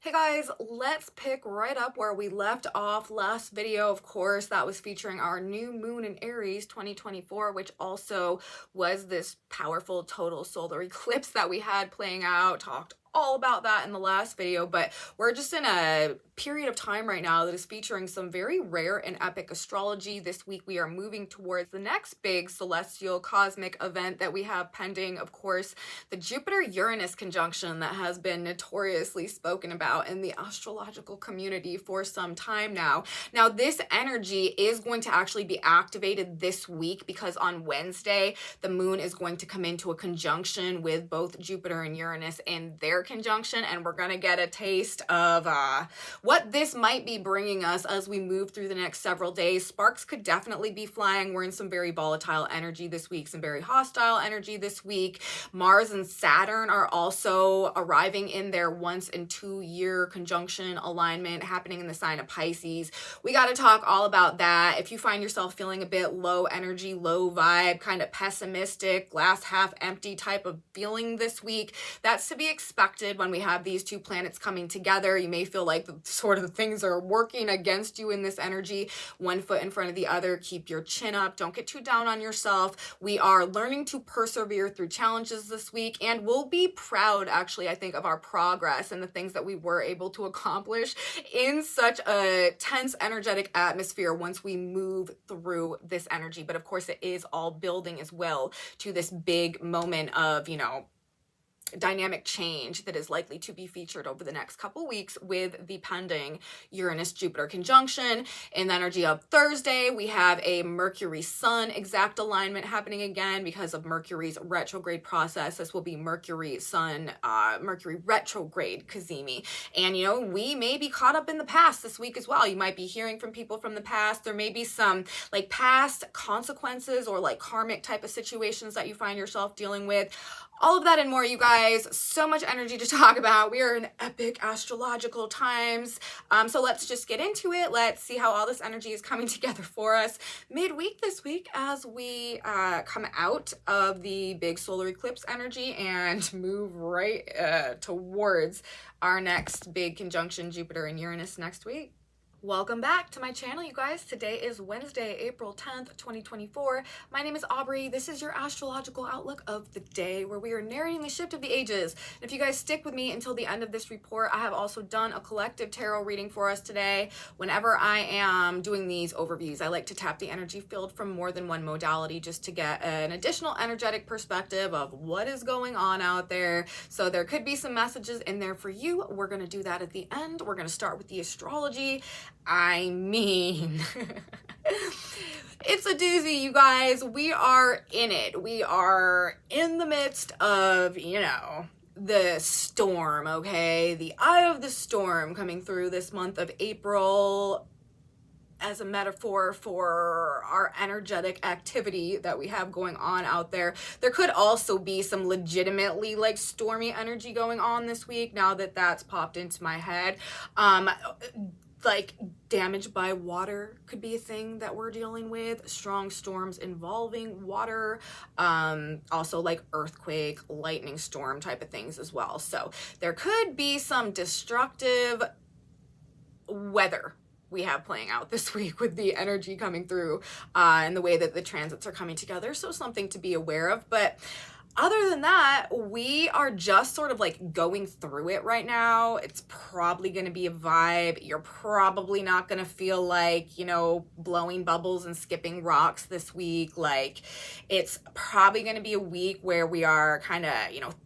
Hey guys, let's pick right up where we left off last video. Of course, that was featuring our new moon in Aries 2024, which also was this powerful total solar eclipse that we had playing out. Talked all about that in the last video, but we're just in a period of time right now that is featuring some very rare and epic astrology. This week we are moving towards the next big celestial cosmic event that we have pending. Of course, the Jupiter-Uranus conjunction that has been notoriously spoken about in the astrological community for some time now. Now, this energy is going to actually be activated this week because on Wednesday, the moon is going to come into a conjunction with both Jupiter and Uranus in their conjunction, and we're going to get a taste of what this might be bringing us as we move through the next several days. Sparks could definitely be flying. We're in some very volatile energy this week, some very hostile energy this week. Mars and Saturn are also arriving in their once in 2 year conjunction alignment happening in the sign of Pisces. We got to talk all about that. If you find yourself feeling a bit low energy, low vibe, kind of pessimistic, glass half empty type of feeling this week, that's to be expected when we have these two planets coming together. You may feel like the sort of things are working against you in this energy, one foot in front of the other. Keep your chin up. Don't get too down on yourself. We are learning to persevere through challenges this week, and we'll be proud, actually, I think, of our progress and the things that we were able to accomplish in such a tense, energetic atmosphere once we move through this energy. But of course, it is all building as well to this big moment of, dynamic change that is likely to be featured over the next couple weeks with the pending Uranus-Jupiter conjunction. In the energy of Thursday, we have a Mercury-Sun exact alignment happening again because of Mercury's retrograde process. This will be Mercury-Sun, Mercury retrograde Kazemi. And, we may be caught up in the past this week as well. You might be hearing from people from the past. There may be some past consequences or karmic type of situations that you find yourself dealing with. All of that and more, you guys. So much energy to talk about. We are in epic astrological times. So let's just get into it. Let's see how all this energy is coming together for us midweek this week as we come out of the big solar eclipse energy and move right towards our next big conjunction, Jupiter and Uranus, next week. Welcome back to my channel, you guys. Today is Wednesday, April 10th, 2024. My name is Aubrey. This is your astrological outlook of the day where we are narrating the shift of the ages. And if you guys stick with me until the end of this report, I have also done a collective tarot reading for us today. Whenever I am doing these overviews, I like to tap the energy field from more than one modality just to get an additional energetic perspective of what is going on out there. So there could be some messages in there for you. We're going to do that at the end. We're going to start with the astrology. I mean, it's a doozy, you guys. We are in it. We are in the midst of, the storm, okay? The eye of the storm coming through this month of April as a metaphor for our energetic activity that we have going on out there. There could also be some legitimately stormy energy going on this week now that that's popped into my head. Damage by water could be a thing that we're dealing with. Strong storms involving water. Also earthquake, lightning storm type of things as well. So there could be some destructive weather we have playing out this week with the energy coming through and the way that the transits are coming together. So something to be aware of. But other than that, we are just sort of going through it right now. It's probably going to be a vibe. You're probably not going to feel blowing bubbles and skipping rocks this week. It's probably going to be a week where we are kind of,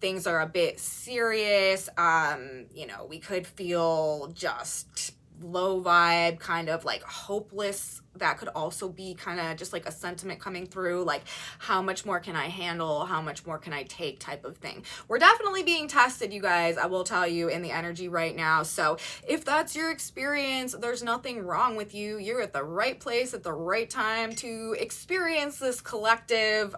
things are a bit serious. We could feel just low vibe, kind of hopeless. That could also be kind of just a sentiment coming through, how much more can I handle, how much more can I take type of thing. We're definitely being tested, you guys, I will tell you, in the energy right now. So if that's your experience, there's nothing wrong with you. You're at the right place at the right time to experience this collective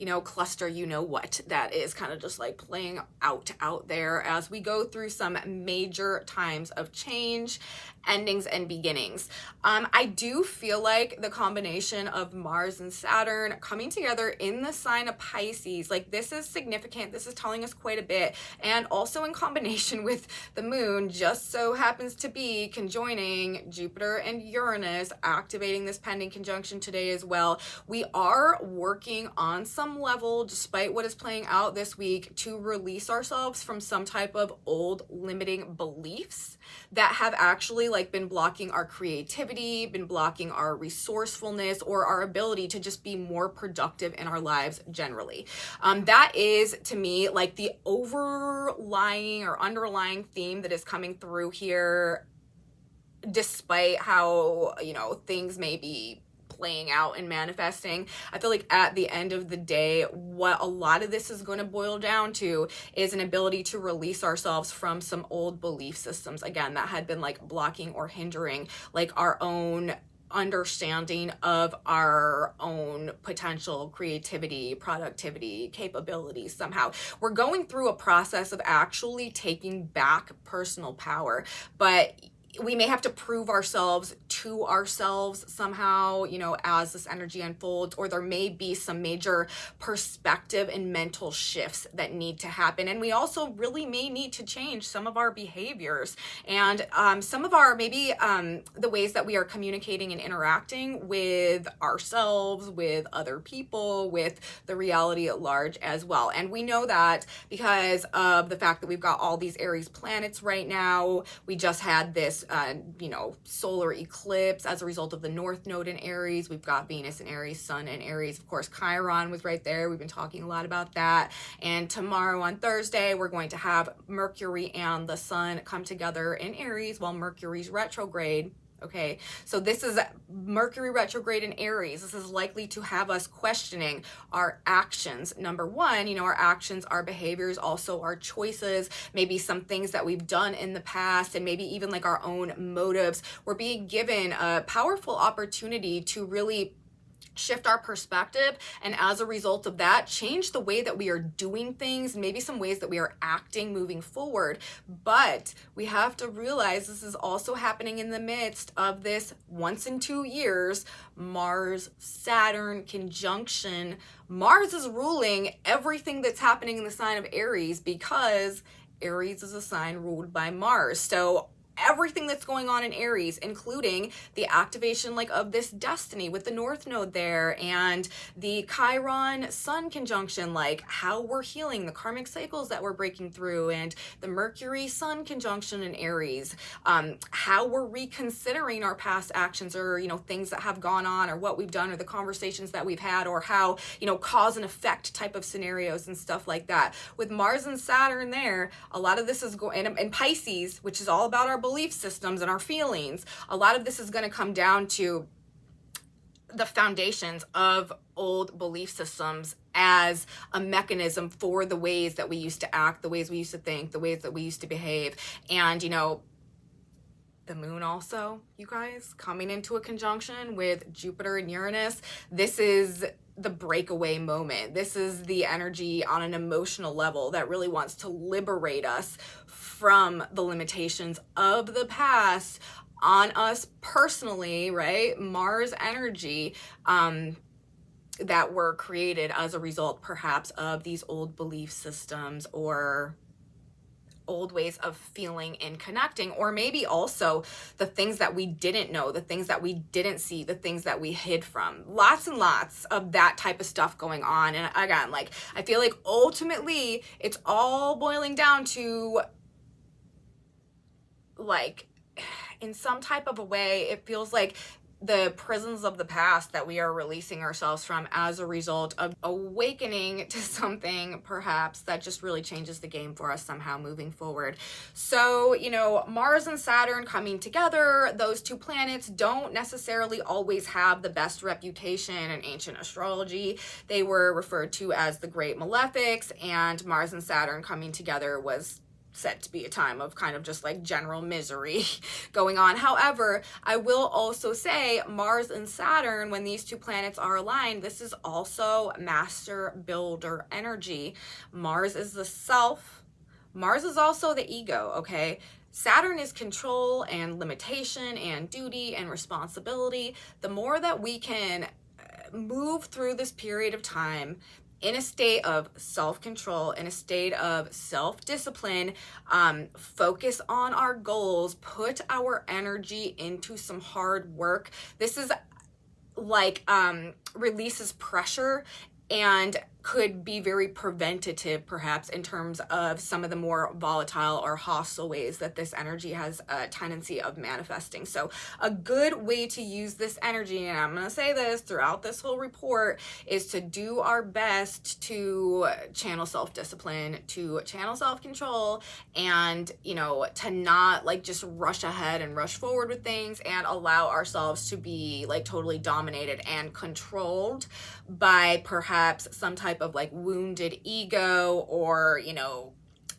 you know, cluster, you know what, that is kind of just like playing out there as we go through some major times of change, endings and beginnings. I do feel like the combination of Mars and Saturn coming together in the sign of Pisces, like this is significant. This is telling us quite a bit. And also in combination with the moon, just so happens to be conjoining Jupiter and Uranus, activating this pending conjunction today as well. We are working on some level, despite what is playing out this week, to release ourselves from some type of old limiting beliefs that have actually like been blocking our creativity, been blocking our resourcefulness, or our ability to just be more productive in our lives generally. That is, to me, like the overlying or underlying theme that is coming through here, despite how, you know, things may be playing out and manifesting. I feel like at the end of the day, what a lot of this is going to boil down to is an ability to release ourselves from some old belief systems, again, that had been like blocking or hindering like our own understanding of our own potential creativity, productivity, capabilities. Somehow we're going through a process of actually taking back personal power, but we may have to prove ourselves to ourselves somehow, you know, as this energy unfolds, or there may be some major perspective and mental shifts that need to happen. And we also really may need to change some of our behaviors and some of our, maybe the ways that we are communicating and interacting with ourselves, with other people, with the reality at large as well. And we know that because of the fact that we've got all these Aries planets right now. We just had this you know, solar eclipse as a result of the North Node in Aries. We've got Venus in Aries, Sun in Aries. Of course, Chiron was right there. We've been talking a lot about that. And tomorrow on Thursday, we're going to have Mercury and the Sun come together in Aries while Mercury's retrograde. Okay, so this is Mercury retrograde in Aries. This is likely to have us questioning our actions. Number one, you know, our actions, our behaviors, also our choices, maybe some things that we've done in the past, and maybe even like our own motives. We're being given a powerful opportunity to really shift our perspective, and as a result of that, change the way that we are doing things, maybe some ways that we are acting moving forward. But we have to realize this is also happening in the midst of this once in 2 years Mars Saturn conjunction. Mars is ruling everything that's happening in the sign of Aries because Aries is a sign ruled by Mars. So everything that's going on in Aries, including the activation like of this destiny with the North Node there, and the Chiron Sun conjunction, like how we're healing the karmic cycles that we're breaking through, and the Mercury Sun conjunction in Aries, how we're reconsidering our past actions, or, you know, things that have gone on, or what we've done, or the conversations that we've had, or how, you know, cause and effect type of scenarios and stuff like that. With Mars and Saturn there, a lot of this is going, and Pisces, which is all about our belief systems and our feelings, a lot of this is going to come down to the foundations of old belief systems as a mechanism for the ways that we used to act, the ways we used to think, the ways that we used to behave. And, you know, the moon also, you guys, coming into a conjunction with Jupiter and Uranus, this is the breakaway moment. This is the energy on an emotional level that really wants to liberate us from the limitations of the past on us personally, right? Mars energy that were created as a result perhaps of these old belief systems, or old ways of feeling and connecting, or maybe also the things that we didn't know, the things that we didn't see, the things that we hid from. Lots and lots of that type of stuff going on. And again, like, I feel like ultimately it's all boiling down to, like, in some type of a way, it feels like the prisons of the past that we are releasing ourselves from as a result of awakening to something perhaps that just really changes the game for us somehow moving forward. So, you know, Mars and Saturn coming together, those two planets don't necessarily always have the best reputation in ancient astrology. They were referred to as the great malefics, and Mars and Saturn coming together was set to be a time of kind of just like general misery going on. However, I will also say Mars and Saturn, when these two planets are aligned, this is also master builder energy. Mars is the self. Mars is also the ego, okay? Saturn is control and limitation and duty and responsibility. The more that we can move through this period of time in a state of self-control, in a state of self-discipline, focus on our goals, put our energy into some hard work. This is like releases pressure and could be very preventative, perhaps, in terms of some of the more volatile or hostile ways that this energy has a tendency of manifesting. So a good way to use this energy, and I'm going to say this throughout this whole report, is to do our best to channel self-discipline, to channel self-control, and, you know, to not like just rush ahead and rush forward with things and allow ourselves to be like totally dominated and controlled by perhaps some type of like wounded ego or, you know,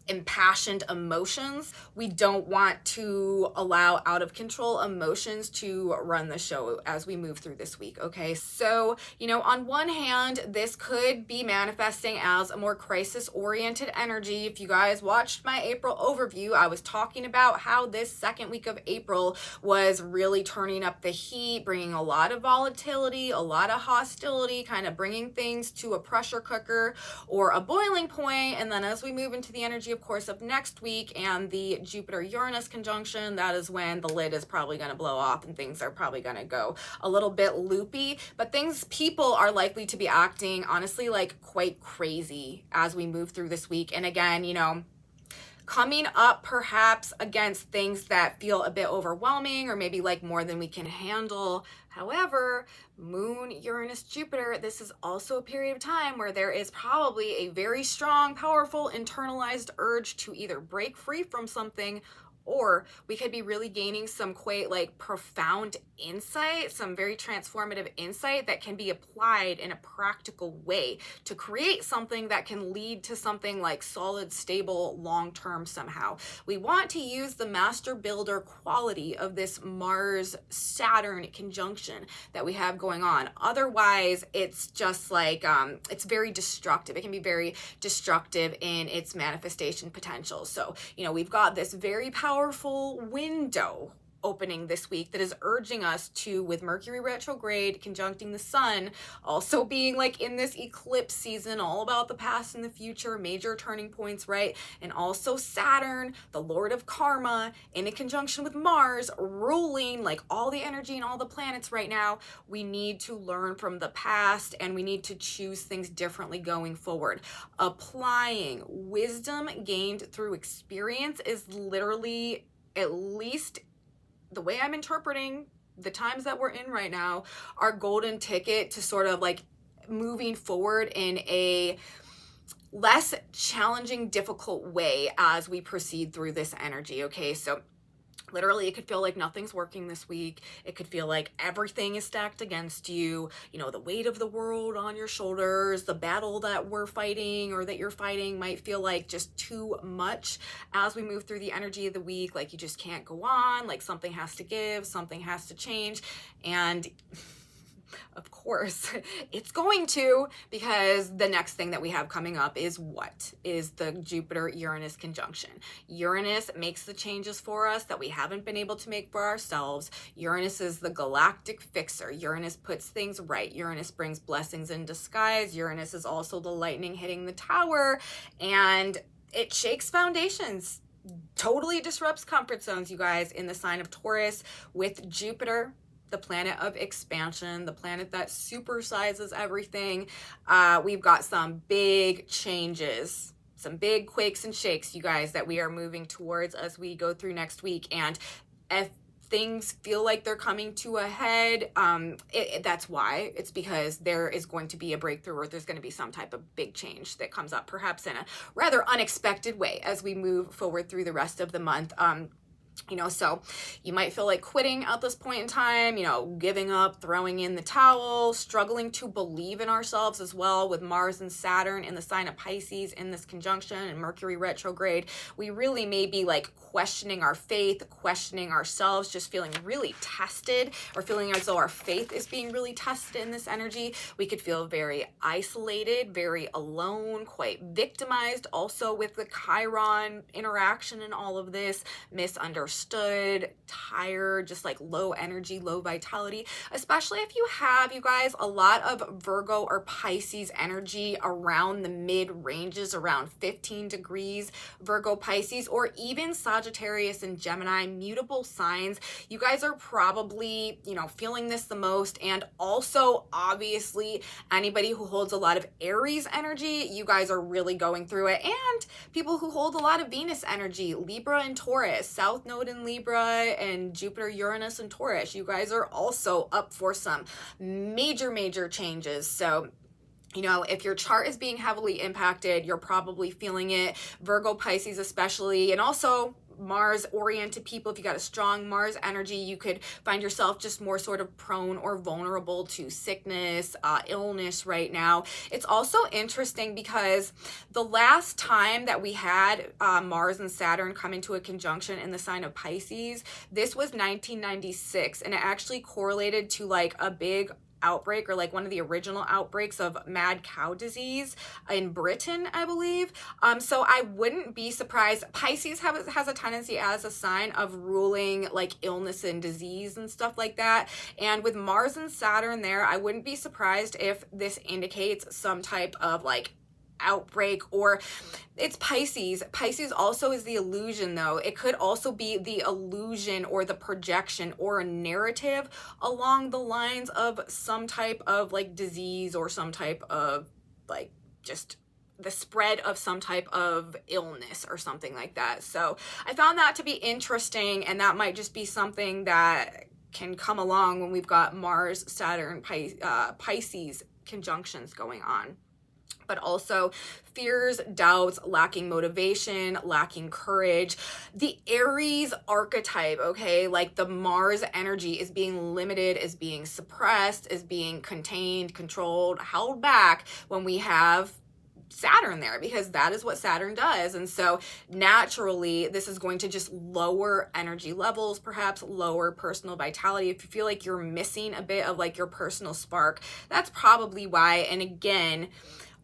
impassioned emotions. We don't want to allow out of control emotions to run the show as we move through this week, okay? So, you know, on one hand, this could be manifesting as a more crisis-oriented energy. If you guys watched my April overview, I was talking about how this second week of April was really turning up the heat, bringing a lot of volatility, a lot of hostility, kind of bringing things to a pressure cooker or a boiling point. And then as we move into the energy, of course, of next week and the Jupiter-Uranus conjunction, that is when the lid is probably going to blow off and things are probably going to go a little bit loopy. But people are likely to be acting, honestly, like quite crazy as we move through this week. And again, you know, coming up perhaps against things that feel a bit overwhelming or maybe like more than we can handle. However, Moon, Uranus, Jupiter, this is also a period of time where there is probably a very strong, powerful, internalized urge to either break free from something, or we could be really gaining some quite like profound insight, some very transformative insight that can be applied in a practical way to create something that can lead to something like solid, stable, long-term somehow. We want to use the master builder quality of this Mars-Saturn conjunction that we have going on. Otherwise, it's just like, it's very destructive. It can be very destructive in its manifestation potential. So, you know, we've got this very powerful window opening this week that is urging us to, with Mercury retrograde conjuncting the sun, also being like in this eclipse season, all about the past and the future, major turning points, right? And also Saturn, the Lord of Karma, in a conjunction with Mars, ruling like all the energy and all the planets right now. We need to learn from the past and we need to choose things differently going forward. Applying wisdom gained through experience is literally, at least the way I'm interpreting the times that we're in right now, our golden ticket to sort of like moving forward in a less challenging, difficult way as we proceed through this energy, okay? So literally, it could feel like nothing's working this week. It could feel like everything is stacked against you. You know, the weight of the world on your shoulders, the battle that we're fighting or that you're fighting might feel like just too much as we move through the energy of the week. Like you just can't go on, like something has to give, something has to change. And of course, it's going to, because the next thing that we have coming up is what? Is the Jupiter-Uranus conjunction. Uranus makes the changes for us that we haven't been able to make for ourselves. Uranus is the galactic fixer. Uranus puts things right. Uranus brings blessings in disguise. Uranus is also the lightning hitting the tower, and it shakes foundations. Totally disrupts comfort zones, you guys, in the sign of Taurus with Jupiter, the planet of expansion, the planet that supersizes everything. We've got some big changes, some big quakes and shakes, you guys, that we are moving towards as we go through next week. And if things feel like they're coming to a head, that's why. It's because there is going to be a breakthrough, or there's going to be some type of big change that comes up, perhaps in a rather unexpected way as we move forward through the rest of the month. You know, so you might feel like quitting at this point in time, you know, giving up, throwing in the towel, struggling to believe in ourselves as well, with Mars and Saturn in the sign of Pisces in this conjunction and Mercury retrograde. We really may be like questioning our faith, questioning ourselves, just feeling really tested, or feeling as though our faith is being really tested in this energy. We could feel very isolated, very alone, quite victimized also with the Chiron interaction and all of this, misunderstood, tired, just like low energy, low vitality, especially if you have, you guys, a lot of Virgo or Pisces energy around the mid ranges, around 15 degrees, Virgo, Pisces, or even Sagittarius and Gemini, mutable signs. You guys are probably, you know, feeling this the most. And also, obviously, anybody who holds a lot of Aries energy, you guys are really going through it. And people who hold a lot of Venus energy, Libra and Taurus, South Node in Libra and Jupiter, Uranus and Taurus, you guys are also up for some major changes. So, you know, if your chart is being heavily impacted, you're probably feeling it. Virgo, Pisces especially, and also Mars oriented people, if you got a strong Mars energy, you could find yourself just more sort of prone or vulnerable to sickness, illness right now. It's also interesting because the last time that we had Mars and Saturn come into a conjunction in the sign of Pisces, this was 1996, and it actually correlated to like a big outbreak, or like one of the original outbreaks of mad cow disease in Britain, I believe. So I wouldn't be surprised. Pisces has a tendency as a sign of ruling like illness and disease and stuff like that. And with Mars and Saturn there, I wouldn't be surprised if this indicates some type of like outbreak, or it's Pisces. Pisces also is the illusion though. It could also be the illusion or the projection or a narrative along the lines of some type of like disease, or some type of like just the spread of some type of illness or something like that. So I found that to be interesting, and that might just be something that can come along when we've got Mars, Saturn, Pisces conjunctions going on. But also fears, doubts, lacking motivation, lacking courage. The Aries archetype, okay, like the Mars energy is being limited, is being suppressed, is being contained, controlled, held back when we have Saturn there, because that is what Saturn does. And so naturally, this is going to just lower energy levels, perhaps lower personal vitality. If you feel like you're missing a bit of like your personal spark, that's probably why. And again,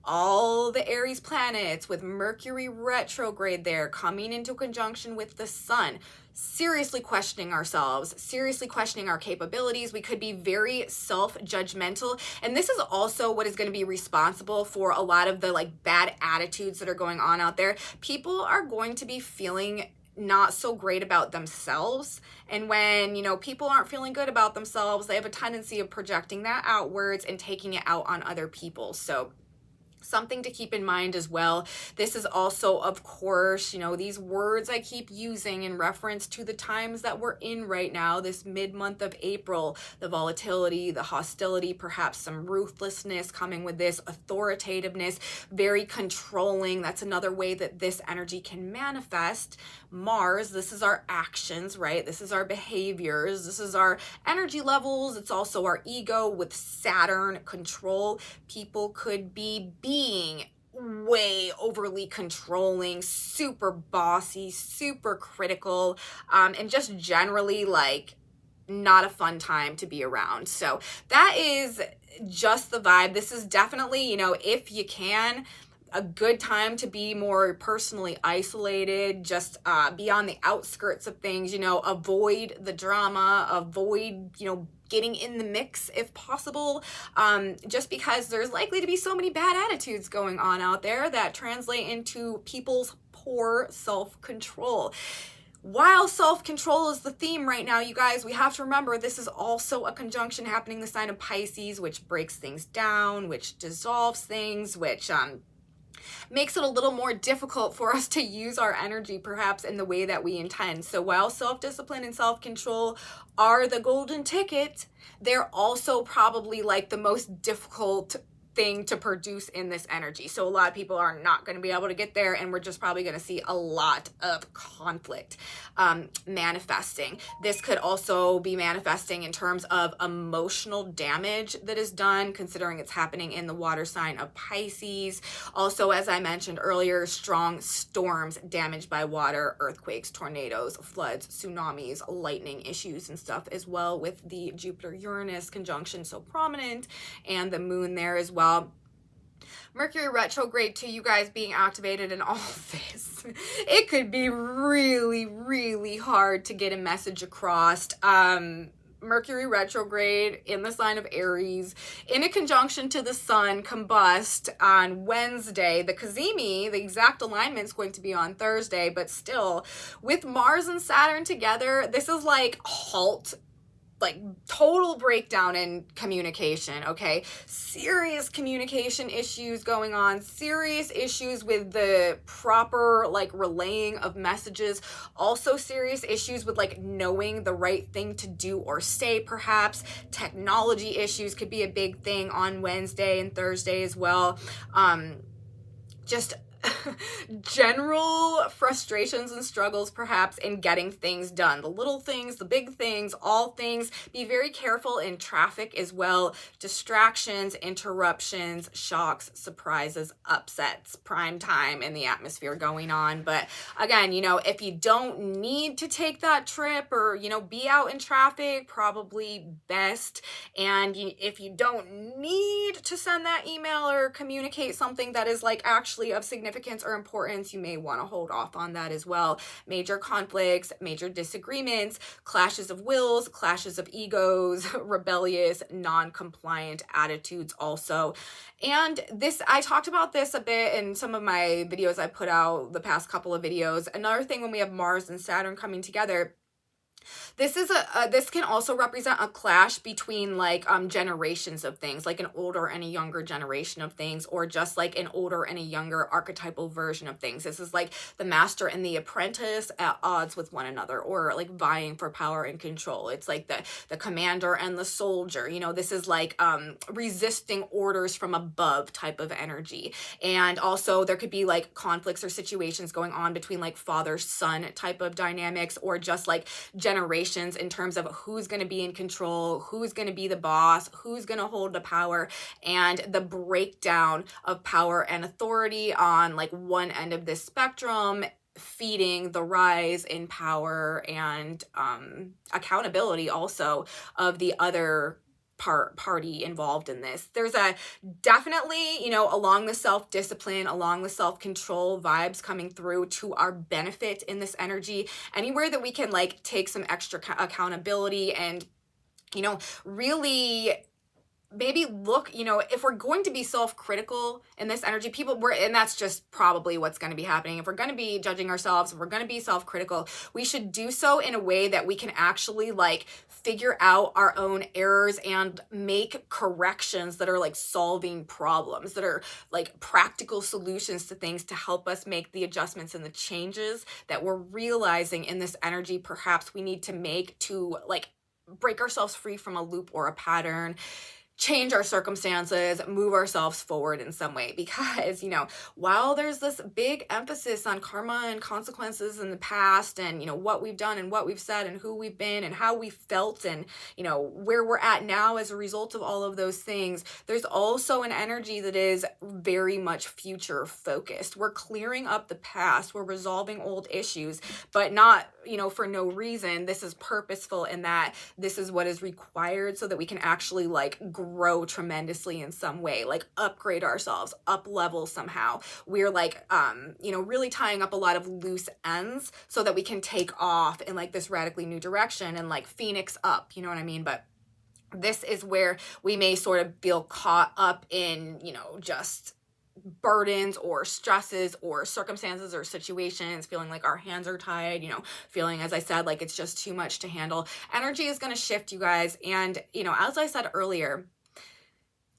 all the Aries planets with Mercury retrograde there coming into conjunction with the sun, seriously questioning ourselves, seriously questioning our capabilities. We could be very self-judgmental. And this is also what is going to be responsible for a lot of the like bad attitudes that are going on out there. People are going to be feeling not so great about themselves. And when, you know, people aren't feeling good about themselves, they have a tendency of projecting that outwards and taking it out on other people. So something to keep in mind as well. This is also, of course, you know, these words I keep using in reference to the times that we're in right now, this mid-month of April, the volatility, the hostility, perhaps some ruthlessness coming with this, authoritativeness, very controlling. That's another way that this energy can manifest. Mars, this is our actions, right? This is our behaviors. This is our energy levels. It's also our ego. With Saturn, control. People could be being way overly controlling, super bossy, super critical, and just generally like not a fun time to be around. So that is just the vibe. This is definitely, you know, if you can, a good time to be more personally isolated, just be on the outskirts of things, you know, avoid the drama, avoid, you know, getting in the mix if possible, just because there's likely to be so many bad attitudes going on out there that translate into people's poor self-control. While self-control is the theme right now, you guys, we have to remember this is also a conjunction happening in the sign of Pisces, which breaks things down, which dissolves things, which makes it a little more difficult for us to use our energy perhaps in the way that we intend. So while self-discipline and self-control are the golden ticket, they're also probably like the most difficult thing to produce in this energy. So a lot of people are not going to be able to get there, and we're just probably going to see a lot of conflict manifesting. This could also be manifesting in terms of emotional damage that is done, considering it's happening in the water sign of Pisces. Also, as I mentioned earlier, strong storms damaged by water, earthquakes, tornadoes, floods, tsunamis, lightning issues and stuff as well, with the Jupiter-Uranus conjunction so prominent and the moon there as well. Mercury retrograde to you guys being activated in all this. It could be really, really hard to get a message across. Mercury retrograde in the sign of Aries in a conjunction to the sun combust on Wednesday. The Cazimi, the exact alignment, is going to be on Thursday, but still with Mars and Saturn together, this is like halt, like total breakdown in communication, okay? Serious communication issues going on, serious issues with the proper like relaying of messages, also serious issues with like knowing the right thing to do or say perhaps. Technology issues could be a big thing on Wednesday and Thursday as well. Just general frustrations and struggles perhaps in getting things done. The little things, the big things, all things. Be very careful in traffic as well. Distractions, interruptions, shocks, surprises, upsets, prime time in the atmosphere going on. But again, you know, if you don't need to take that trip or, you know, be out in traffic, probably best. And if you don't need to send that email or communicate something that is like actually of significance or importance, you may want to hold off on that as well. Major conflicts, major disagreements, clashes of wills, clashes of egos, rebellious, non-compliant attitudes also. And this, I talked about this a bit in some of my videos I put out the past couple of videos. Another thing when we have Mars and Saturn coming together, this is this can also represent a clash between like generations of things, like an older and a younger generation of things, or just like an older and a younger archetypal version of things. This is like the master and the apprentice at odds with one another, or like vying for power and control. It's like the commander and the soldier. You know, this is like resisting orders from above type of energy. And also there could be like conflicts or situations going on between like father-son type of dynamics, or just like generations in terms of who's going to be in control, who's going to be the boss, who's going to hold the power, and the breakdown of power and authority on like one end of this spectrum, feeding the rise in power and accountability also of the other party involved in this. There's a definitely, you know, along the self-discipline, along the self-control vibes coming through to our benefit in this energy. Anywhere that we can like take some extra accountability and, you know, really maybe look, you know, if we're going to be self-critical in this energy, and that's just probably what's going to be happening. If we're going to be judging ourselves, if we're going to be self-critical, we should do so in a way that we can actually like figure out our own errors and make corrections that are like solving problems, that are like practical solutions to things to help us make the adjustments and the changes that we're realizing in this energy perhaps we need to make to like break ourselves free from a loop or a pattern, change our circumstances, move ourselves forward in some way. Because, you know, while there's this big emphasis on karma and consequences in the past, and, you know, what we've done and what we've said and who we've been and how we felt and, you know, where we're at now as a result of all of those things, there's also an energy that is very much future focused. We're clearing up the past, we're resolving old issues, but not, you know, for no reason. This is purposeful in that this is what is required so that we can actually like grow tremendously in some way, like upgrade ourselves, up level somehow. We're like, you know, really tying up a lot of loose ends so that we can take off in like this radically new direction and like phoenix up, you know what I mean? But this is where we may sort of feel caught up in, you know, just burdens or stresses or circumstances or situations, feeling like our hands are tied, you know, feeling, as I said, like it's just too much to handle. Energy is going to shift, you guys. And, you know, as I said earlier,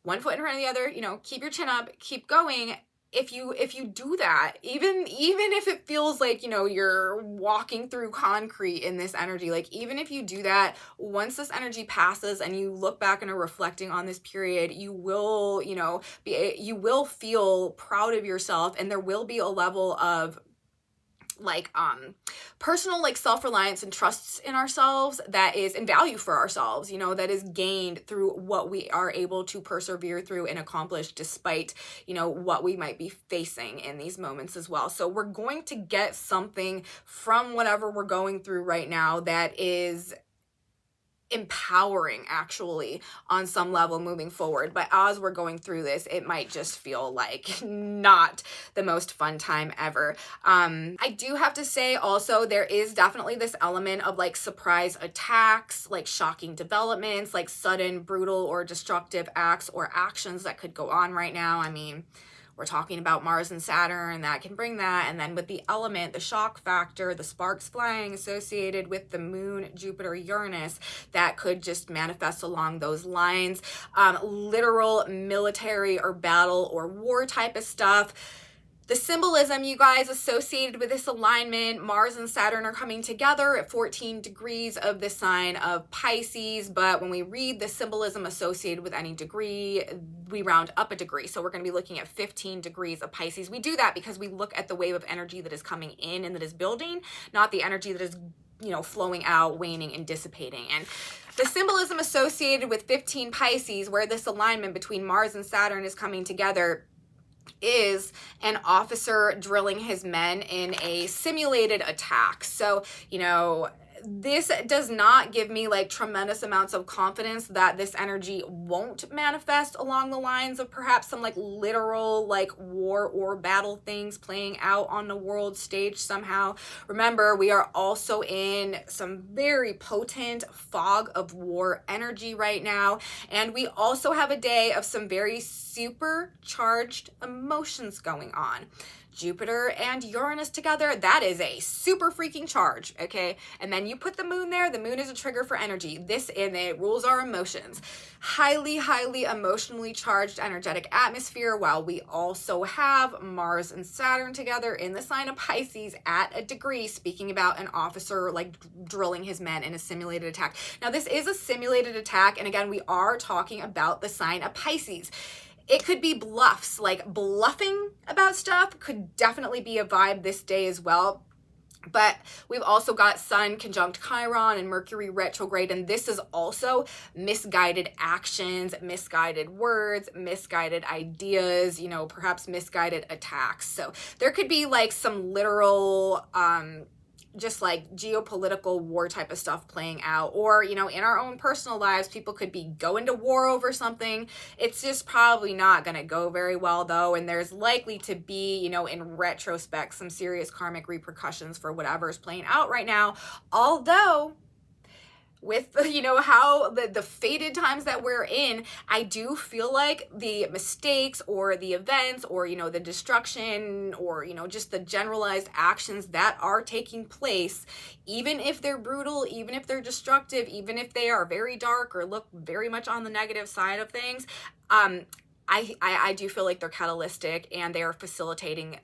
one foot in front of the other, you know, keep your chin up, keep going. if you do that, even if it feels like, you know, you're walking through concrete in this energy, like even if you do that, once this energy passes and you look back and are reflecting on this period, you will, you know, you will feel proud of yourself, and there will be a level of like personal like self-reliance and trusts in ourselves that is in value for ourselves, you know, that is gained through what we are able to persevere through and accomplish despite, you know, what we might be facing in these moments as well. So we're going to get something from whatever we're going through right now that is empowering actually on some level moving forward. But as we're going through this, it might just feel like not the most fun time ever. I do have to say also, there is definitely this element of like surprise attacks, like shocking developments, like sudden, brutal, or destructive acts or actions that could go on right now. I mean, we're talking about Mars and Saturn, that can bring that. And then with the element, the shock factor, the sparks flying associated with the moon, Jupiter, Uranus, that could just manifest along those lines. Literal military or battle or war type of stuff. The symbolism, you guys, associated with this alignment, Mars and Saturn are coming together at 14 degrees of the sign of Pisces. But when we read the symbolism associated with any degree, we round up a degree. So we're going to be looking at 15 degrees of Pisces. We do that because we look at the wave of energy that is coming in and that is building, not the energy that is, you know, flowing out, waning, and dissipating. And the symbolism associated with 15 Pisces, where this alignment between Mars and Saturn is coming together, is an officer drilling his men in a simulated attack. So, you know, this does not give me like tremendous amounts of confidence that this energy won't manifest along the lines of perhaps some like literal like war or battle things playing out on the world stage somehow. Remember, we are also in some very potent fog of war energy right now, and we also have a day of some very supercharged emotions going on. Jupiter and Uranus together, that is a super freaking charge, okay? And then you put the moon there, the moon is a trigger for energy. This, and it rules our emotions. Highly, highly emotionally charged energetic atmosphere, while we also have Mars and Saturn together in the sign of Pisces at a degree, speaking about an officer like drilling his men in a simulated attack. Now, this is a simulated attack, and again, we are talking about the sign of Pisces. It could be bluffs, like bluffing about stuff could definitely be a vibe this day as well. But we've also got Sun conjunct Chiron and Mercury retrograde, and this is also misguided actions, misguided words, misguided ideas, you know, perhaps misguided attacks. So there could be like some literal just like geopolitical war type of stuff playing out, or, you know, in our own personal lives, people could be going to war over something. It's just probably not going to go very well though, and there's likely to be, you know, in retrospect, some serious karmic repercussions for whatever's playing out right now. Although with, you know, how the fated times that we're in, I do feel like the mistakes or the events or, you know, the destruction or, you know, just the generalized actions that are taking place, even if they're brutal, even if they're destructive, even if they are very dark or look very much on the negative side of things, I do feel like they're catalytic and they are facilitating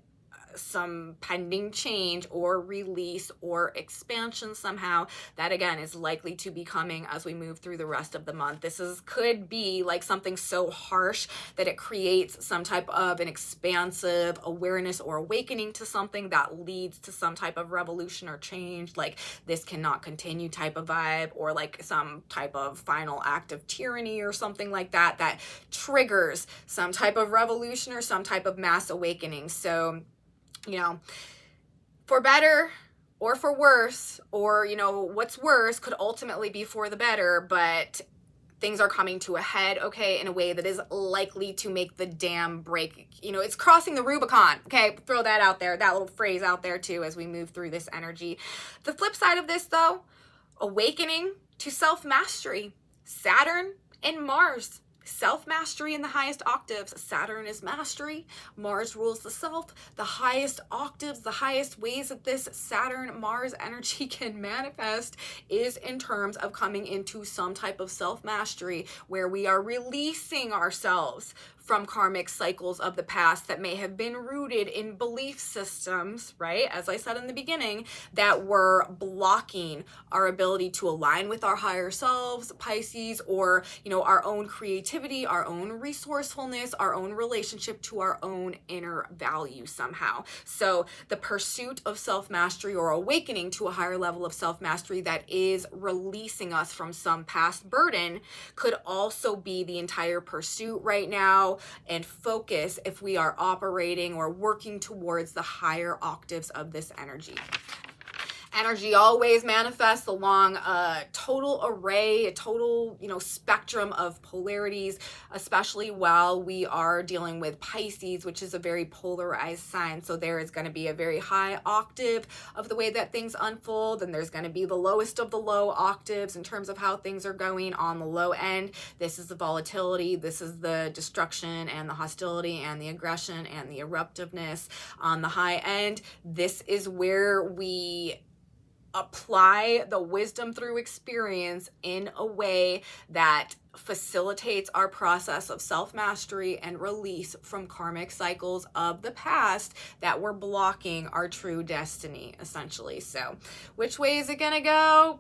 some pending change or release or expansion somehow that again is likely to be coming as we move through the rest of the month. This could be like something so harsh that it creates some type of an expansive awareness or awakening to something that leads to some type of revolution or change, like this cannot continue type of vibe, or like some type of final act of tyranny or something like that that triggers some type of revolution or some type of mass awakening. So, you know, for better or for worse, or, you know, what's worse could ultimately be for the better, but things are coming to a head, okay, in a way that is likely to make the dam break. You know, it's crossing the Rubicon, okay? Throw that out there, that little phrase out there too as we move through this energy. The flip side of this though, awakening to self-mastery. Saturn and Mars Self-mastery in the highest octaves. Saturn is mastery. Mars rules the self. The highest octaves, the highest ways that this Saturn-Mars energy can manifest is in terms of coming into some type of self-mastery where we are releasing ourselves from karmic cycles of the past that may have been rooted in belief systems, right? As I said in the beginning, that were blocking our ability to align with our higher selves, Pisces, or, our own creativity, our own resourcefulness, our own relationship to our own inner value somehow. So the pursuit of self-mastery or awakening to a higher level of self-mastery that is releasing us from some past burden could also be the entire pursuit right now and focus if we are operating or working towards the higher octaves of this energy. Energy always manifests along a total array, a total, spectrum of polarities, especially while we are dealing with Pisces, which is a very polarized sign. So there is going to be a very high octave of the way that things unfold, and there's going to be the lowest of the low octaves in terms of how things are going on the low end. This is the volatility, this is the destruction and the hostility and the aggression and the eruptiveness. On the high end, this is where we apply the wisdom through experience in a way that facilitates our process of self-mastery and release from karmic cycles of the past that were blocking our true destiny, essentially. So which way is it gonna go?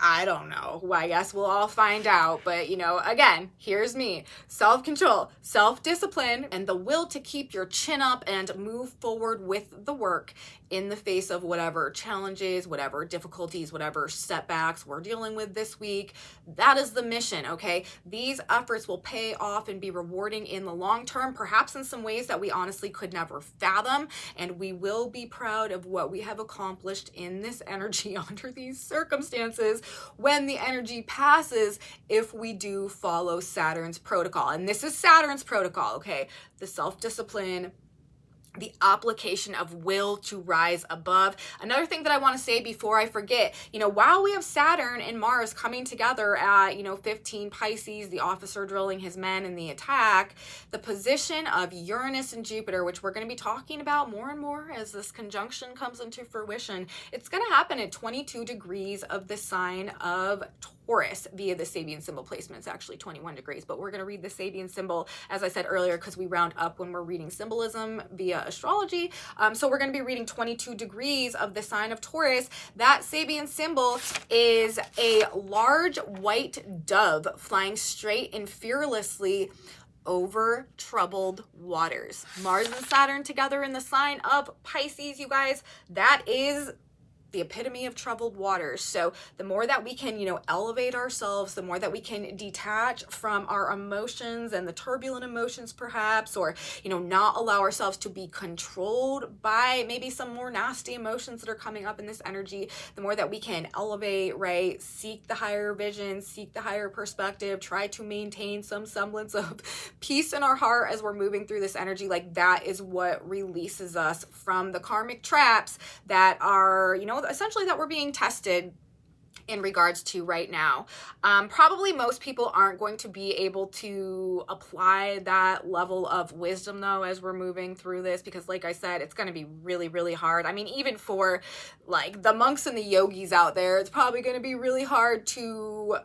I don't know. Well, I guess we'll all find out. But, again, here's me. Self-control, self-discipline, and the will to keep your chin up and move forward with the work in the face of whatever challenges, whatever difficulties, whatever setbacks we're dealing with this week. That is the mission, okay? These efforts will pay off and be rewarding in the long term, perhaps in some ways that we honestly could never fathom. And we will be proud of what we have accomplished in this energy under these circumstances when the energy passes, if we do follow Saturn's protocol. And this is Saturn's protocol, okay? The self-discipline, the application of will to rise above. Another thing that I want to say before I forget, while we have Saturn and Mars coming together at, 15 Pisces, the officer drilling his men in the attack, the position of Uranus and Jupiter, which we're going to be talking about more and more as this conjunction comes into fruition, it's going to happen at 22 degrees of the sign of Taurus via the Sabian symbol placement. It's actually 21 degrees, but we're going to read the Sabian symbol, as I said earlier, because we round up when we're reading symbolism via astrology. So we're going to be reading 22 degrees of the sign of Taurus. That Sabian symbol is a large white dove flying straight and fearlessly over troubled waters. Mars and Saturn together in the sign of Pisces, you guys, that is the epitome of troubled waters. So the more that we can, elevate ourselves, the more that we can detach from our emotions and the turbulent emotions perhaps, or, not allow ourselves to be controlled by maybe some more nasty emotions that are coming up in this energy, the more that we can elevate, right? Seek the higher vision, seek the higher perspective, try to maintain some semblance of peace in our heart as we're moving through this energy. Like that is what releases us from the karmic traps that are, essentially that we're being tested in regards to right now. Probably most people aren't going to be able to apply that level of wisdom though as we're moving through this, because like I said, it's going to be really, really hard. I mean, even for like the monks and the yogis out there, it's probably going to be really hard to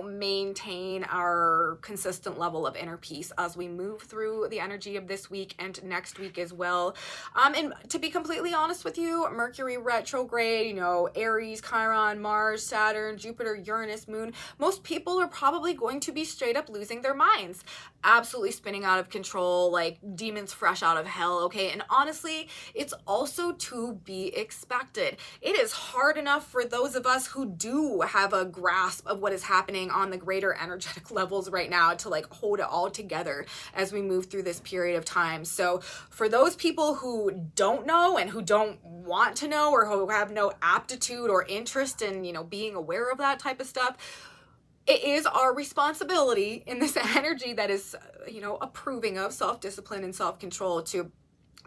maintain our consistent level of inner peace as we move through the energy of this week and next week as well. And to be completely honest with you, Mercury retrograde, Aries, Chiron, Mars, Saturn, Jupiter, Uranus, Moon, most people are probably going to be straight up losing their minds, absolutely spinning out of control, like demons fresh out of hell, okay? And honestly, it's also to be expected. It is hard enough for those of us who do have a grasp of what is happening on the greater energetic levels right now to like hold it all together as we move through this period of time. So for those people who don't know and who don't want to know or who have no aptitude or interest in, being aware of that type of stuff, it is our responsibility in this energy that is, approving of self-discipline and self-control to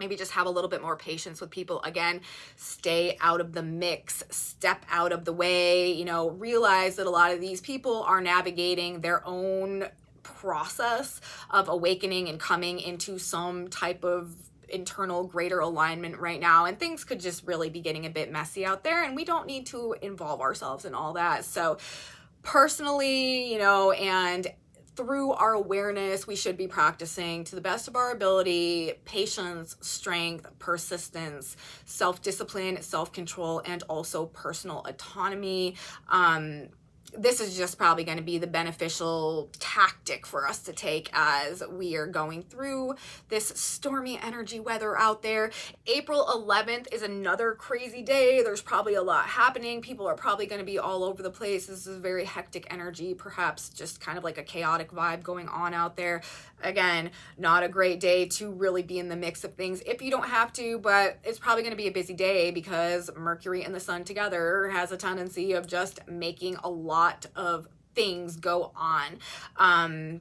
maybe just have a little bit more patience with people. Again, stay out of the mix, step out of the way, realize that a lot of these people are navigating their own process of awakening and coming into some type of internal greater alignment right now, and things could just really be getting a bit messy out there, and we don't need to involve ourselves in all that. So personally, you know, and through our awareness, we should be practicing to the best of our ability patience, strength, persistence, self-discipline, self-control, and also personal autonomy. This is just probably going to be the beneficial tactic for us to take as we are going through this stormy energy weather out there. April 11th is another crazy day. There's probably a lot happening. People are probably going to be all over the place. This is very hectic energy, perhaps just kind of like a chaotic vibe going on out there. Again, not a great day to really be in the mix of things if you don't have to, but it's probably going to be a busy day because Mercury and the Sun together has a tendency of just making a lot of things go on.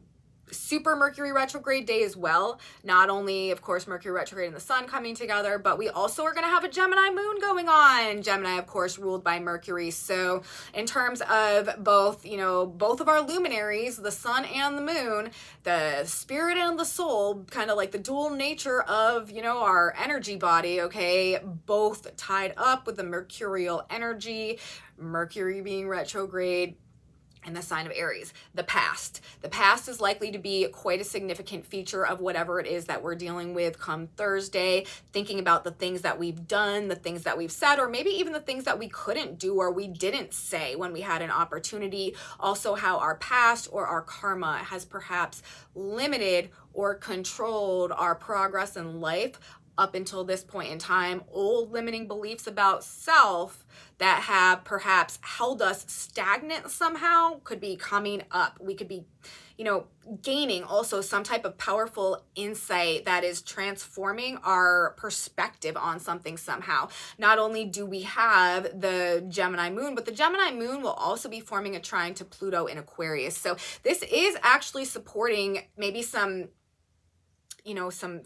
Super Mercury retrograde day as well. Not only, of course, Mercury retrograde and the Sun coming together, but we also are going to have a Gemini moon going on. Gemini, of course, ruled by Mercury. So in terms of both, you know, both of our luminaries, the Sun and the Moon, the spirit and the soul, kind of like the dual nature of, you know, our energy body, okay, both tied up with the mercurial energy, Mercury being retrograde, and the sign of Aries, the past. The past is likely to be quite a significant feature of whatever it is that we're dealing with come Thursday, thinking about the things that we've done, the things that we've said, or maybe even the things that we couldn't do or we didn't say when we had an opportunity. Also, how our past or our karma has perhaps limited or controlled our progress in life up until this point in time. Old limiting beliefs about self that have perhaps held us stagnant somehow could be coming up. We could be, you know, gaining also some type of powerful insight that is transforming our perspective on something somehow. Not only do we have the Gemini moon, but the Gemini moon will also be forming a trine to Pluto in Aquarius. So this is actually supporting maybe some, you know, some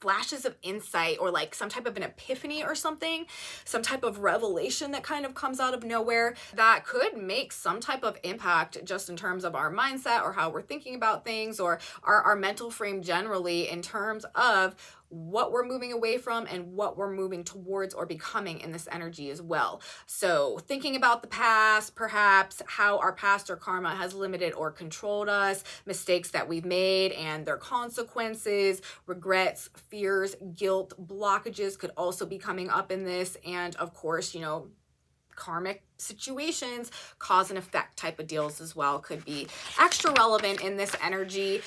flashes of insight or like some type of an epiphany or something, some type of revelation that kind of comes out of nowhere that could make some type of impact just in terms of our mindset or how we're thinking about things or our mental frame generally in terms of what we're moving away from and what we're moving towards or becoming in this energy as well. So thinking about the past, perhaps how our past or karma has limited or controlled us, mistakes that we've made and their consequences, regrets, fears, guilt, blockages could also be coming up in this. And of course, you know, karmic situations, cause and effect type of deals as well could be extra relevant in this energy.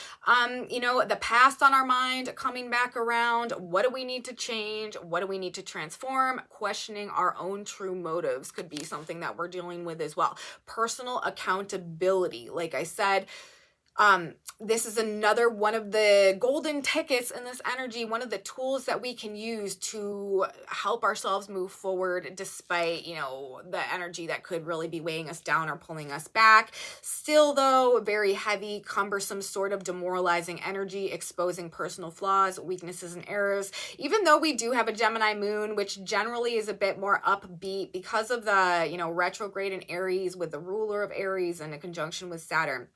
You know, the past on our mind coming back around. What do we need to change? What do we need to transform? Questioning our own true motives could be something that we're dealing with as well. Personal accountability, like I said, this is another one of the golden tickets in this energy, one of the tools that we can use to help ourselves move forward despite, you know, the energy that could really be weighing us down or pulling us back. Still though, very heavy, cumbersome, sort of demoralizing energy, exposing personal flaws, weaknesses, and errors. Even though we do have a Gemini moon, which generally is a bit more upbeat because of the, you know, retrograde in Aries with the ruler of Aries and a conjunction with Saturn.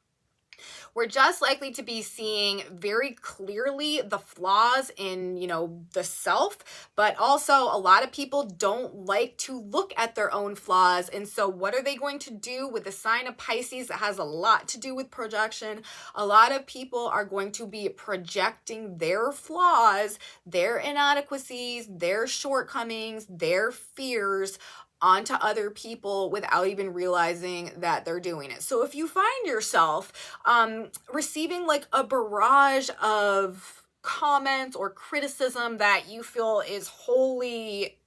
We're just likely to be seeing very clearly the flaws in, you know, the self, but also a lot of people don't like to look at their own flaws. And so what are they going to do with the sign of Pisces that has a lot to do with projection? A lot of people are going to be projecting their flaws, their inadequacies, their shortcomings, their fears onto other people without even realizing that they're doing it. So if you find yourself receiving like a barrage of comments or criticism that you feel is wholly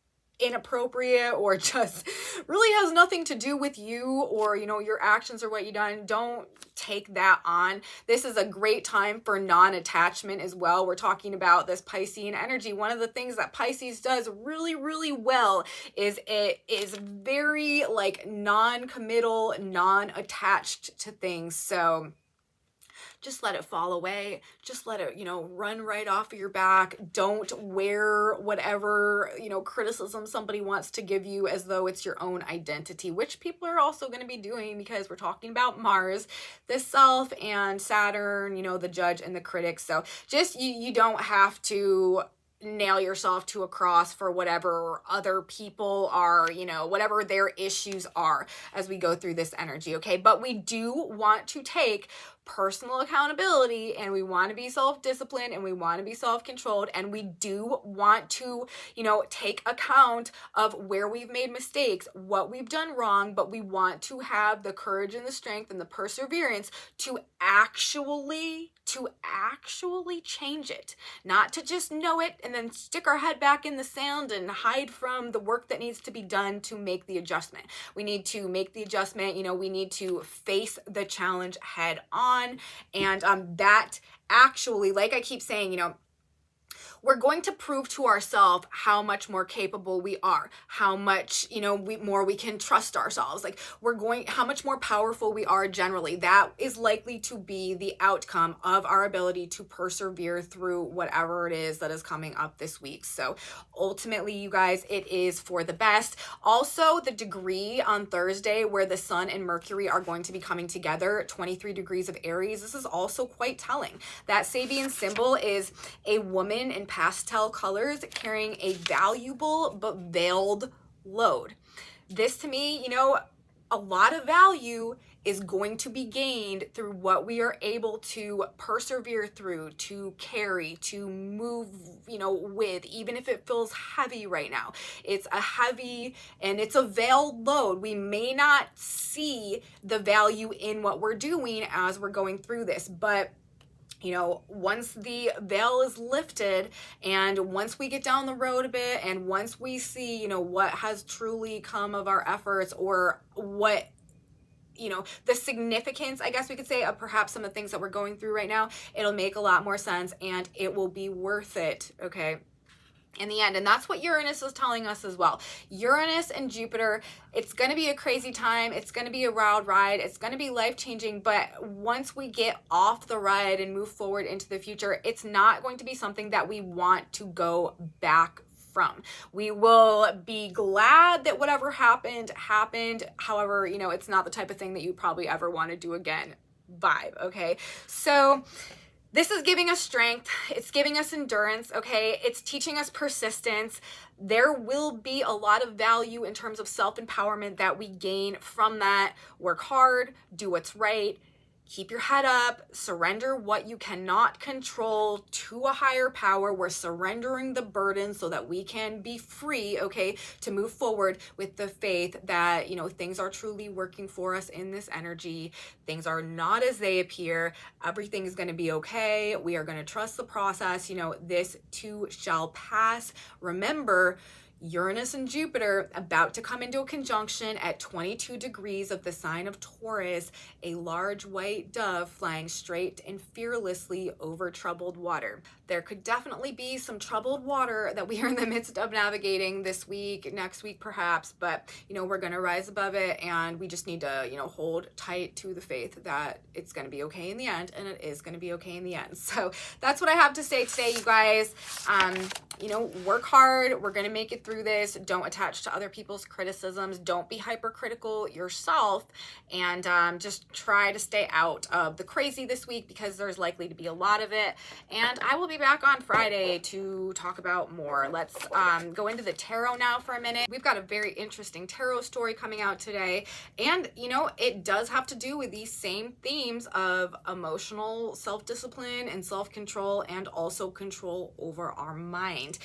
inappropriate or just really has nothing to do with you or, you know, your actions or what you've done, don't take that on. This is a great time for non-attachment as well. We're talking about this Piscean energy. One of the things that Pisces does really, really well is it is very like non-committal, non-attached to things. So just let it fall away. Just let it, run right off of your back. Don't wear whatever, criticism somebody wants to give you as though it's your own identity, which people are also going to be doing because we're talking about Mars, the self, and Saturn, the judge and the critic. So just, you don't have to nail yourself to a cross for whatever other people are, whatever their issues are as we go through this energy, okay? But we do want to take personal accountability, and we want to be self-disciplined, and we want to be self-controlled, and we do want to, take account of where we've made mistakes, what we've done wrong, but we want to have the courage and the strength and the perseverance to actually change it, not to just know it and then stick our head back in the sand and hide from the work that needs to be done to make the adjustment. We need to make the adjustment, we need to face the challenge head on. And that actually, like I keep saying, we're going to prove to ourselves how much more capable we are, how much, more we can trust ourselves. Like how much more powerful we are generally. That is likely to be the outcome of our ability to persevere through whatever it is that is coming up this week. So ultimately, you guys, it is for the best. Also, the degree on Thursday where the Sun and Mercury are going to be coming together, 23 degrees of Aries, this is also quite telling. That Sabian symbol is a woman in pastel colors carrying a valuable but veiled load. This to me, a lot of value is going to be gained through what we are able to persevere through, to carry, to move, with, even if it feels heavy right now. It's a heavy and it's a veiled load. We may not see the value in what we're doing as we're going through this, but once the veil is lifted and once we get down the road a bit and once we see, what has truly come of our efforts, or what, the significance, I guess we could say, of perhaps some of the things that we're going through right now, it'll make a lot more sense and it will be worth it, okay? In the end. And that's what Uranus is telling us as well. Uranus and Jupiter, it's going to be a crazy time. It's going to be a wild ride. It's going to be life-changing. But once we get off the ride and move forward into the future, it's not going to be something that we want to go back from. We will be glad that whatever happened. However, it's not the type of thing that you probably ever want to do again vibe. Okay. So this is giving us strength. It's giving us endurance, okay? It's teaching us persistence. There will be a lot of value in terms of self-empowerment that we gain from that. Work hard, do what's right, keep your head up, surrender what you cannot control to a higher power. We're surrendering the burden so that we can be free, okay, to move forward with the faith that, things are truly working for us in this energy. Things are not as they appear. Everything is going to be okay. We are going to trust the process. This too shall pass. Remember, Uranus and Jupiter about to come into a conjunction at 22 degrees of the sign of Taurus, a large white dove flying straight and fearlessly over troubled water. There could definitely be some troubled water that we are in the midst of navigating this week, next week perhaps, but we're going to rise above it, and we just need to, hold tight to the faith that it's going to be okay in the end, and it is going to be okay in the end. So that's what I have to say today, you guys. Work hard. We're going to make it through this. Don't attach to other people's criticisms. Don't be hypercritical yourself, and just try to stay out of the crazy this week because there's likely to be a lot of it. And I will be back on Friday to talk about more. Let's go into the tarot now for a minute. We've got a very interesting tarot story coming out today, and it does have to do with these same themes of emotional self-discipline and self-control, and also control over our mind.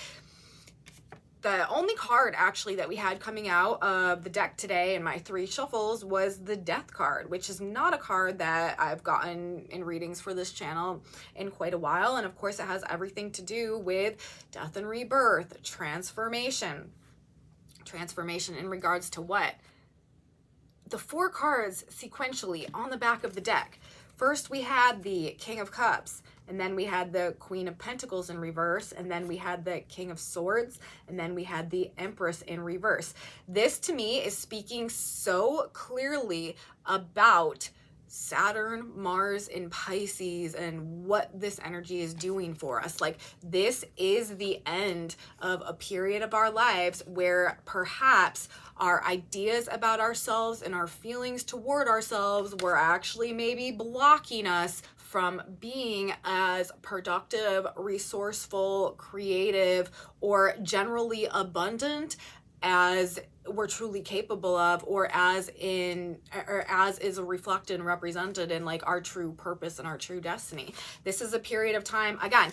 The only card actually that we had coming out of the deck today in my 3 shuffles was the Death card, which is not a card that I've gotten in readings for this channel in quite a while. And of course it has everything to do with death and rebirth, transformation. Transformation in regards to what? The 4 cards sequentially on the back of the deck. First we had the King of Cups, and then we had the Queen of Pentacles in reverse, and then we had the King of Swords, and then we had the Empress in reverse. This to me is speaking so clearly about Saturn, Mars in Pisces, and what this energy is doing for us. Like, this is the end of a period of our lives where perhaps our ideas about ourselves and our feelings toward ourselves were actually maybe blocking us from being as productive, resourceful, creative, or generally abundant as we're truly capable of, or as is reflected and represented in like our true purpose and our true destiny. This is a period of time, again,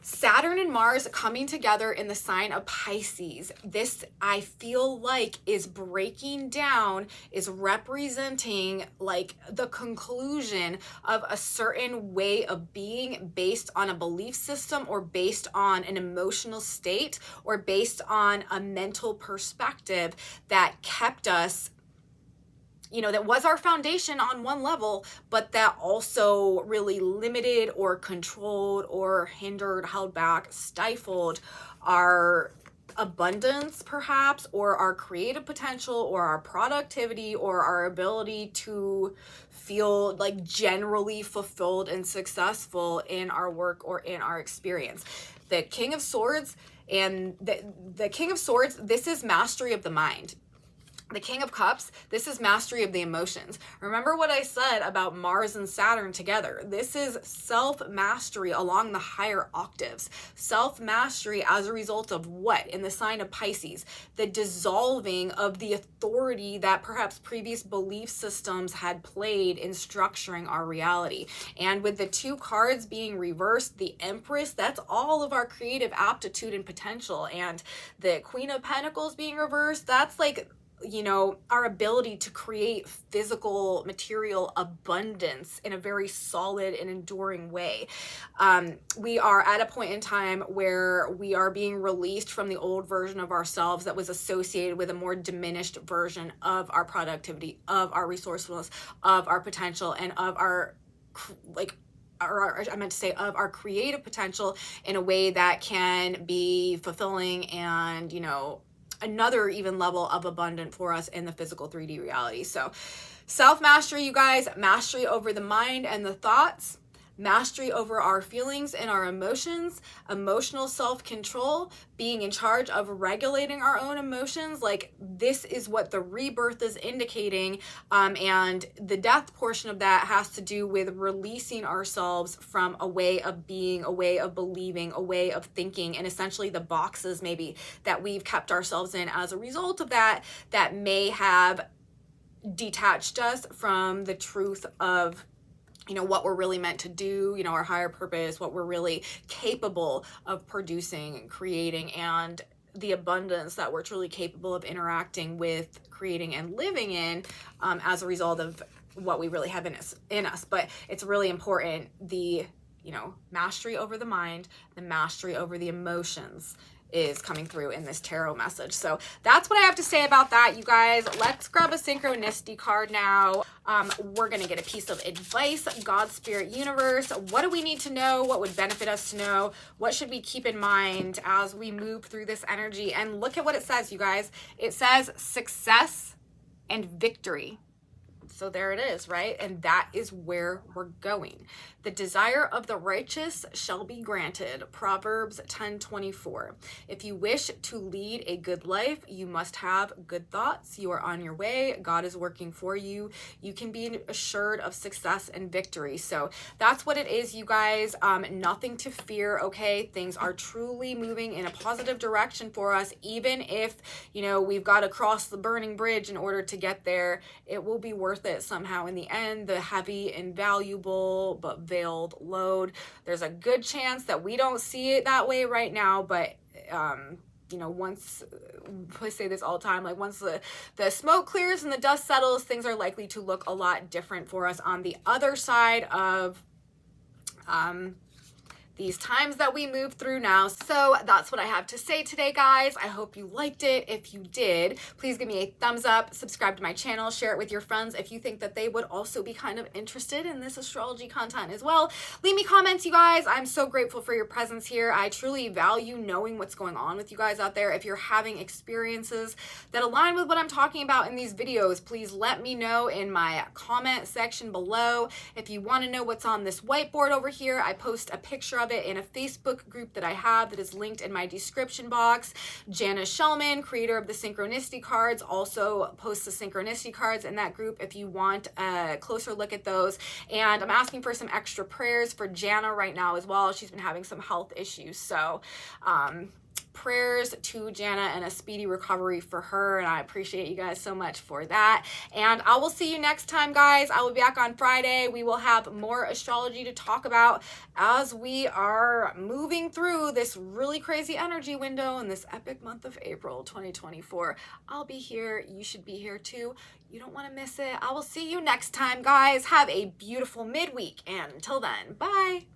Saturn and Mars coming together in the sign of Pisces. This, I feel like, is breaking down, is representing like the conclusion of a certain way of being based on a belief system, or based on an emotional state, or based on a mental perspective that kept us, you know, that was our foundation on one level, but that also really limited or controlled or hindered, held back, stifled our abundance perhaps, or our creative potential, or our productivity, or our ability to feel like generally fulfilled and successful in our work or in our experience. The King of Swords and the King of Swords, this is mastery of the mind. The King of Cups, this is mastery of the emotions. Remember what I said about Mars and Saturn together. This is self-mastery along the higher octaves. Self-mastery as a result of what? In the sign of Pisces, the dissolving of the authority that perhaps previous belief systems had played in structuring our reality. And with the two cards being reversed, the Empress, that's all of our creative aptitude and potential. And the Queen of Pentacles being reversed, that's like, you know, our ability to create physical material abundance in a very solid and enduring way. We are at a point in time where we are being released from the old version of ourselves that was associated with a more diminished version of our productivity, of our resourcefulness, of our potential, and of our I meant to say of our creative potential in a way that can be fulfilling and, you know, another even level of abundant for us in the physical 3D reality. So self-mastery, you guys, mastery over the mind and the thoughts, mastery over our feelings and our emotions, emotional self-control, being in charge of regulating our own emotions. Like, this is what the rebirth is indicating. And the death portion of that has to do with releasing ourselves from a way of being, a way of believing, a way of thinking, and essentially the boxes maybe that we've kept ourselves in as a result of that, that may have detached us from the truth of, you know, what we're really meant to do, you know, our higher purpose, what we're really capable of producing and creating, and the abundance that we're truly capable of interacting with, creating, and living in as a result of what we really have in us. But it's really important, the, you know, mastery over the mind, the mastery over the emotions is coming through in this tarot message. So that's what I have to say about that, you guys. Let's grab a synchronicity card now. We're going to get a piece of advice. God, Spirit, Universe. What do we need to know? What would benefit us to know? What should we keep in mind as we move through this energy? And look at what it says, you guys. It says success and victory. So there it is, right? And that is where we're going. The desire of the righteous shall be granted. Proverbs 10:24. If you wish to lead a good life, you must have good thoughts. You are on your way. God is working for you. You can be assured of success and victory. So that's what it is, you guys. Nothing to fear, okay? Things are truly moving in a positive direction for us. Even if, you know, we've got to cross the burning bridge in order to get there, it will be worth it somehow in the end. The heavy and valuable but veiled load, there's a good chance that we don't see it that way right now, but you know, once, I say this all the time, like once the smoke clears and the dust settles, things are likely to look a lot different for us on the other side of these times that we move through now. So that's what I have to say today, guys. I hope you liked it. If you did, please give me a thumbs up, subscribe to my channel, share it with your friends if you think that they would also be kind of interested in this astrology content as well. Leave me comments, you guys. I'm so grateful for your presence here. I truly value knowing what's going on with you guys out there. If you're having experiences that align with what I'm talking about in these videos, please let me know in my comment section below. If you want to know what's on this whiteboard over here, I post a picture of it in a Facebook group that I have that is linked in my description box. Jana Shellman, creator of the Synchronicity cards, also posts the Synchronicity cards in that group if you want a closer look at those. And I'm asking for some extra prayers for Jana right now as well. She's been having some health issues, so prayers to Jana and a speedy recovery for her, and I appreciate you guys so much for that. And I will see you next time, guys. I will be back on Friday. We will have more astrology to talk about as we are moving through this really crazy energy window in this epic month of April 2024. I'll be here. You should be here too. You don't want to miss it. I will see you next time, guys. Have a beautiful midweek, and until then, bye.